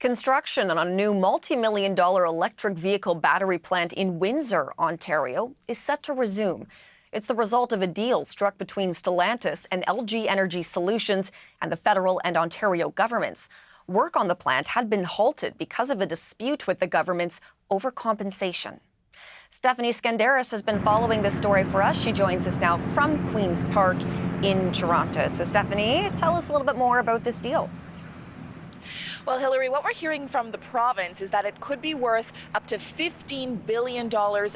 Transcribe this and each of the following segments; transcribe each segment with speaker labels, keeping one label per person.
Speaker 1: Construction on a new multi-million-dollar electric vehicle battery plant in Windsor, Ontario, is set to resume. It's the result of a deal struck between Stellantis and LG Energy Solutions and the federal and Ontario governments. Work on the plant had been halted because of a dispute with the governments over compensation. Stephanie Skandaris has been following this story for us. She joins us now from Queen's Park in Toronto. So, Stephanie, tell us a little bit more about this deal.
Speaker 2: Well, Hillary, what we're hearing from the province is that it could be worth up to $15 billion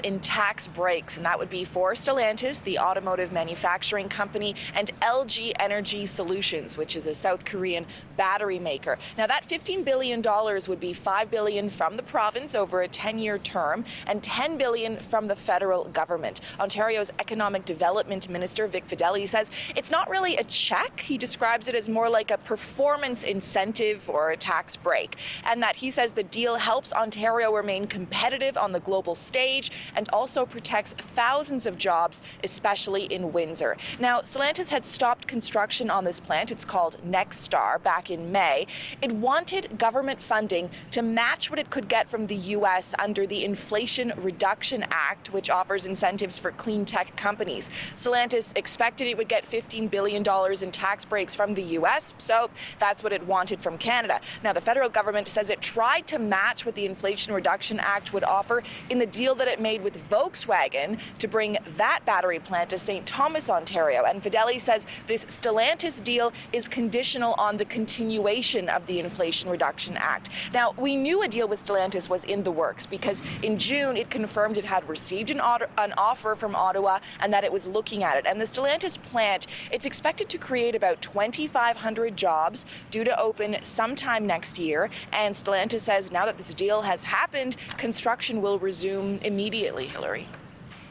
Speaker 2: in tax breaks, and that would be for Stellantis, the automotive manufacturing company, and LG Energy Solutions, which is a South Korean battery maker. Now, that $15 billion would be $5 billion from the province over a 10-year term and $10 billion from the federal government. Ontario's Economic Development Minister, Vic Fedeli, says it's not really a check. He describes it as more like a performance incentive or a tax break, and that he says the deal helps Ontario remain competitive on the global stage and also protects thousands of jobs, especially in Windsor. Now, Stellantis had stopped construction on this plant. It's called Nexstar back in May. It wanted government funding to match what it could get from the U.S. under the Inflation Reduction Act, which offers incentives for clean tech companies. Stellantis expected it would get $15 billion in tax breaks from the U.S., so that's what it wanted from Canada. Now, the federal government says it tried to match what the Inflation Reduction Act would offer in the deal that it made with Volkswagen to bring that battery plant to St. Thomas, Ontario. And Fedeli says this Stellantis deal is conditional on the continuation of the Inflation Reduction Act. Now, we knew a deal with Stellantis was in the works because in June it confirmed it had received an offer from Ottawa and that it was looking at it. And the Stellantis plant, it's expected to create about 2,500 jobs, due to open sometime next year. And Stellantis says now that this deal has happened, construction will resume immediately, Hillary.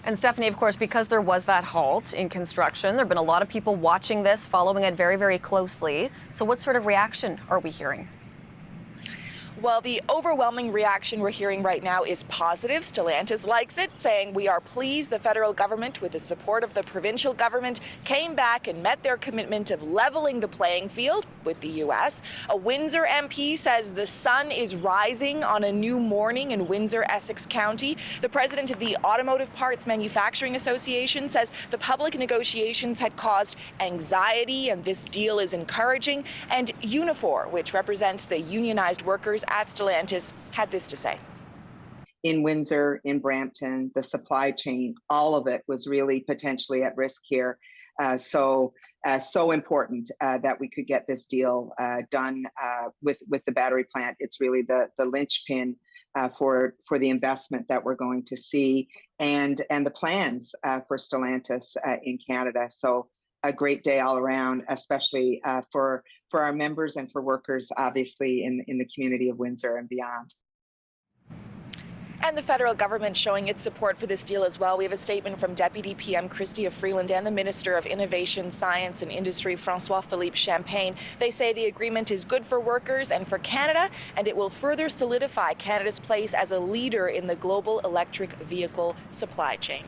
Speaker 1: And Stephanie, of course, because there was that halt in construction, there have been a lot of people watching this, following it very, very closely. So what sort of reaction are we hearing?
Speaker 2: Well, the overwhelming reaction we're hearing right now is positive. Stellantis likes it, saying we are pleased the federal government, with the support of the provincial government, came back and met their commitment of leveling the playing field with the U.S. A Windsor MP says the sun is rising on a new morning in Windsor, Essex County. The president of the Automotive Parts Manufacturing Association says the public negotiations had caused anxiety and this deal is encouraging. And Unifor, which represents the unionized workers at Stellantis, had this to say.
Speaker 3: In Windsor, in Brampton, the supply chain, all of it was really potentially at risk here. So important that we could get this deal done with the battery plant. It's really the linchpin for the investment that we're going to see and the plans for Stellantis in Canada. So a great day all around, especially for our members and for workers, obviously, in the community of Windsor and beyond.
Speaker 2: And the federal government showing its support for this deal as well. We have a statement from Deputy PM Chrystia Freeland and the Minister of Innovation, Science and Industry, François-Philippe Champagne. They say the agreement is good for workers and for Canada, and it will further solidify Canada's place as a leader in the global electric vehicle supply chain.